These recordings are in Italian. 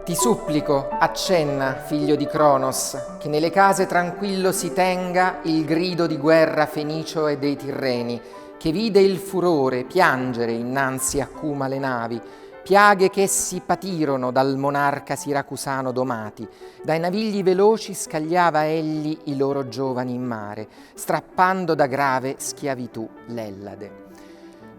Ti supplico, accenna, figlio di Cronos, che nelle case tranquillo si tenga il grido di guerra fenicio e dei Tirreni, che vide il furore piangere innanzi a Cuma le navi, piaghe che essi patirono dal monarca siracusano domati. Dai navigli veloci scagliava egli i loro giovani in mare, strappando da grave schiavitù l'Ellade.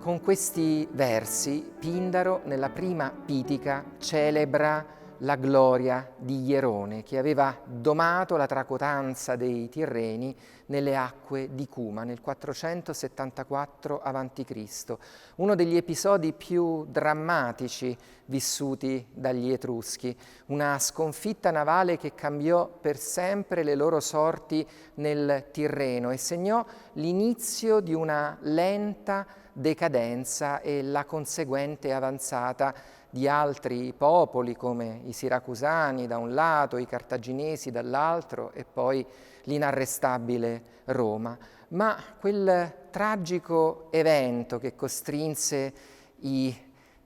Con questi versi Pindaro, nella prima Pitica, celebra la gloria di Ierone, che aveva domato la tracotanza dei Tirreni nelle acque di Cuma nel 474 a.C., uno degli episodi più drammatici vissuti dagli Etruschi, una sconfitta navale che cambiò per sempre le loro sorti nel Tirreno e segnò l'inizio di una lenta decadenza e la conseguente avanzata di altri popoli come i siracusani da un lato, i cartaginesi dall'altro e poi l'inarrestabile Roma. Ma quel tragico evento che costrinse i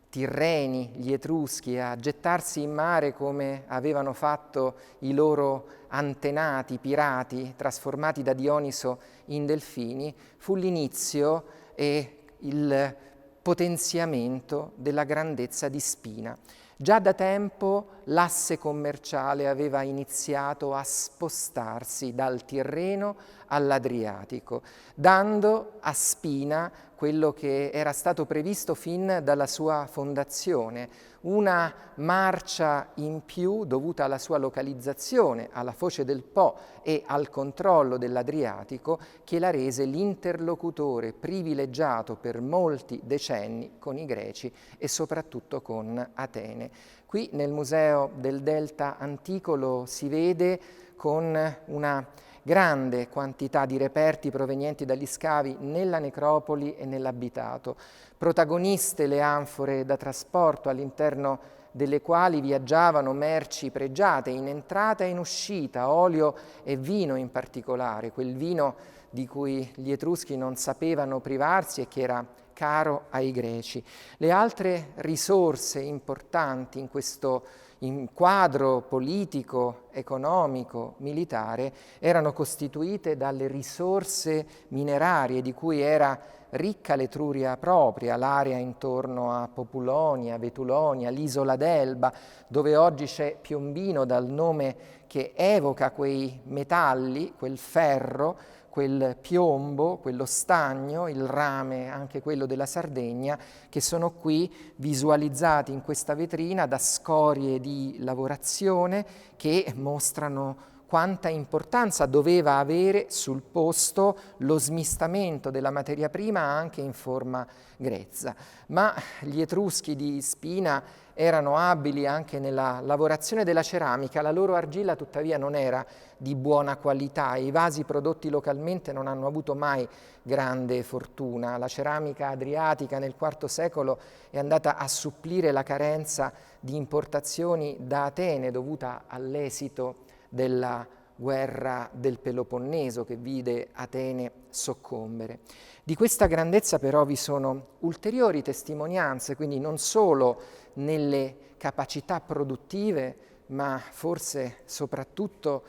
Tirreni, gli Etruschi, a gettarsi in mare come avevano fatto i loro antenati pirati trasformati da Dioniso in delfini, fu l'inizio e il potenziamento della grandezza di Spina. Già da tempo l'asse commerciale aveva iniziato a spostarsi dal Tirreno all'Adriatico, dando a Spina quello che era stato previsto fin dalla sua fondazione, una marcia in più dovuta alla sua localizzazione alla foce del Po e al controllo dell'Adriatico, che la rese l'interlocutore privilegiato per molti decenni con i greci e soprattutto con Atene. Qui nel Museo del Delta Antico lo si vede con una grande quantità di reperti provenienti dagli scavi nella necropoli e nell'abitato. Protagoniste le anfore da trasporto all'interno delle quali viaggiavano merci pregiate in entrata e in uscita, olio e vino in particolare, quel vino di cui gli Etruschi non sapevano privarsi e che era caro ai greci. Le altre risorse importanti in questo quadro politico, economico, militare erano costituite dalle risorse minerarie di cui era ricca l'Etruria propria, l'area intorno a Populonia, Vetulonia, l'isola d'Elba, dove oggi c'è Piombino dal nome che evoca quei metalli, quel ferro, quel piombo, quello stagno, il rame, anche quello della Sardegna, che sono qui visualizzati in questa vetrina da scorie di lavorazione che mostrano quanta importanza doveva avere sul posto lo smistamento della materia prima anche in forma grezza. Ma gli Etruschi di Spina erano abili anche nella lavorazione della ceramica, la loro argilla tuttavia non era di buona qualità, i vasi prodotti localmente non hanno avuto mai grande fortuna. La ceramica adriatica nel IV secolo è andata a supplire la carenza di importazioni da Atene dovuta all'esito della guerra del Peloponneso che vide Atene soccombere. Di questa grandezza però vi sono ulteriori testimonianze, quindi non solo nelle capacità produttive, ma forse soprattutto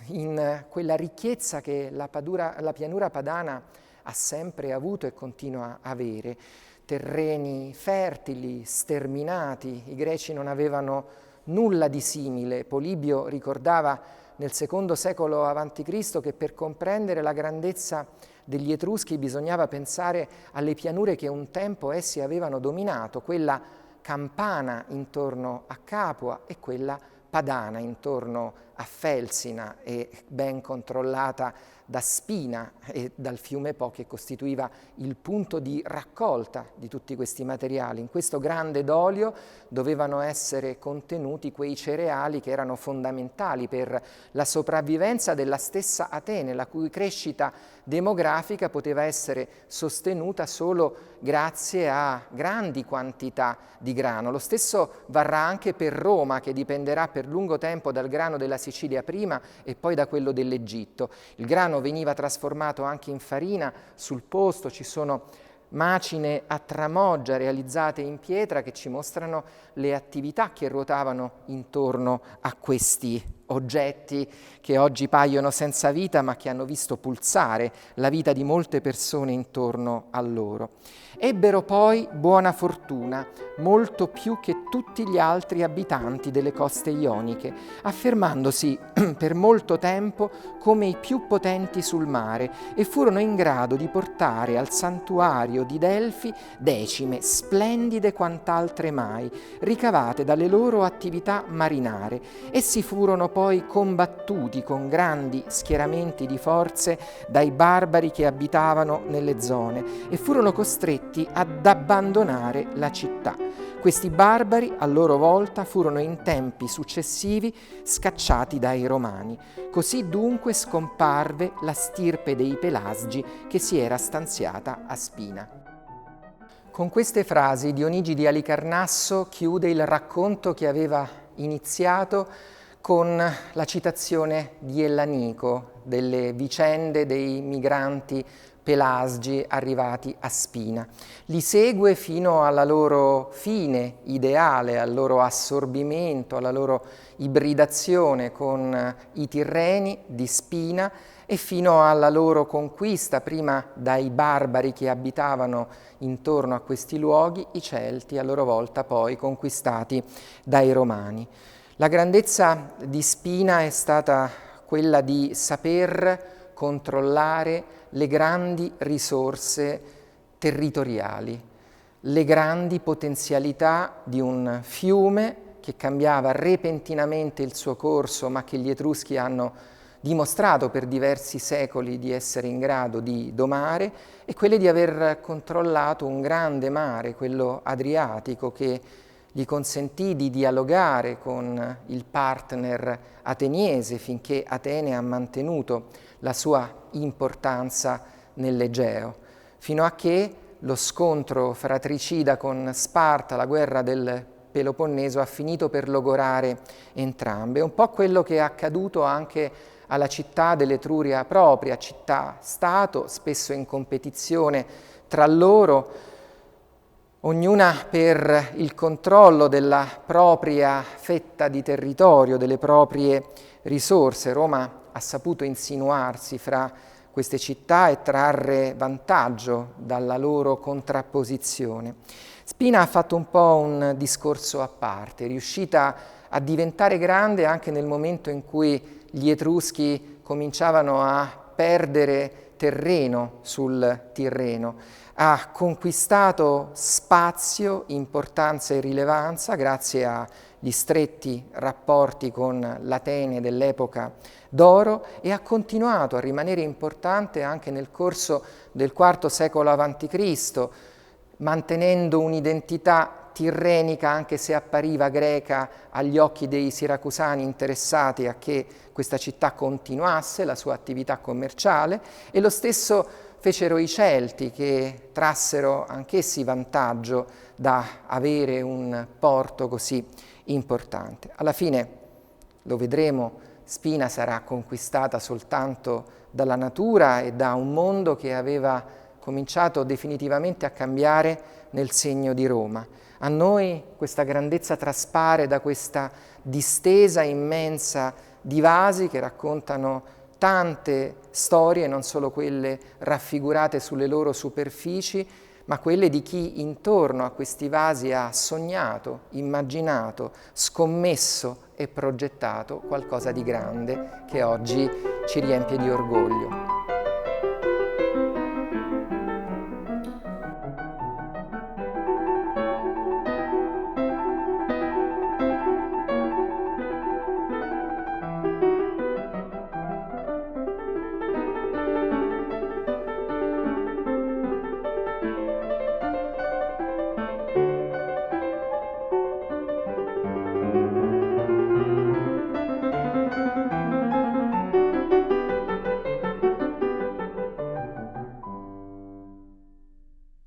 in quella ricchezza che la pianura padana ha sempre avuto e continua a avere. Terreni fertili, sterminati, i greci non avevano nulla di simile. Polibio ricordava nel II secolo a.C. che per comprendere la grandezza degli Etruschi bisognava pensare alle pianure che un tempo essi avevano dominato, quella campana intorno a Capua e quella padana intorno a Felsina e ben controllata da Spina e dal fiume Po che costituiva il punto di raccolta di tutti questi materiali. In questo grande d'olio dovevano essere contenuti quei cereali che erano fondamentali per la sopravvivenza della stessa Atene, la cui crescita demografica poteva essere sostenuta solo grazie a grandi quantità di grano. Lo stesso varrà anche per Roma, che dipenderà per lungo tempo dal grano della Sicilia prima e poi da quello dell'Egitto. Il grano veniva trasformato anche in farina sul posto, ci sono macine a tramoggia realizzate in pietra che ci mostrano le attività che ruotavano intorno a questi oggetti che oggi paiono senza vita ma che hanno visto pulsare la vita di molte persone intorno a loro. Ebbero poi buona fortuna, molto più che tutti gli altri abitanti delle coste ioniche, affermandosi per molto tempo come i più potenti sul mare e furono in grado di portare al santuario di Delfi decime splendide quant'altre mai, ricavate dalle loro attività marinare. Essi furono poi combattuti con grandi schieramenti di forze dai barbari che abitavano nelle zone e furono costretti ad abbandonare la città. Questi barbari, a loro volta, furono in tempi successivi scacciati dai Romani. Così dunque scomparve la stirpe dei Pelasgi che si era stanziata a Spina. Con queste frasi Dionigi di Alicarnasso chiude il racconto che aveva iniziato con la citazione di Ellanico delle vicende dei migranti pelasgi arrivati a Spina. Li segue fino alla loro fine ideale, al loro assorbimento, alla loro ibridazione con i Tirreni di Spina e fino alla loro conquista, prima dai barbari che abitavano intorno a questi luoghi, i Celti, a loro volta poi conquistati dai Romani. La grandezza di Spina è stata quella di saper controllare le grandi risorse territoriali, le grandi potenzialità di un fiume che cambiava repentinamente il suo corso, ma che gli Etruschi hanno dimostrato per diversi secoli di essere in grado di domare, e quelle di aver controllato un grande mare, quello Adriatico, che gli consentì di dialogare con il partner ateniese finché Atene ha mantenuto la sua importanza nell'Egeo, fino a che lo scontro fratricida con Sparta, la guerra del Peloponneso, ha finito per logorare entrambe. Un po' quello che è accaduto anche alla città dell'Etruria propria, città-stato, spesso in competizione tra loro, ognuna per il controllo della propria fetta di territorio, delle proprie risorse. Roma ha saputo insinuarsi fra queste città e trarre vantaggio dalla loro contrapposizione. Spina ha fatto un po' un discorso a parte, è riuscita a diventare grande anche nel momento in cui gli Etruschi cominciavano a perdere terreno sul Tirreno. Ha conquistato spazio, importanza e rilevanza grazie agli stretti rapporti con l'Atene dell'epoca d'oro e ha continuato a rimanere importante anche nel corso del IV secolo a.C., mantenendo un'identità tirrenica anche se appariva greca agli occhi dei siracusani interessati a che questa città continuasse la sua attività commerciale, e lo stesso fecero i Celti, che trassero anch'essi vantaggio da avere un porto così importante. Alla fine, lo vedremo, Spina sarà conquistata soltanto dalla natura e da un mondo che aveva cominciato definitivamente a cambiare nel segno di Roma. A noi questa grandezza traspare da questa distesa immensa di vasi che raccontano tante storie, non solo quelle raffigurate sulle loro superfici, ma quelle di chi intorno a questi vasi ha sognato, immaginato, scommesso e progettato qualcosa di grande che oggi ci riempie di orgoglio.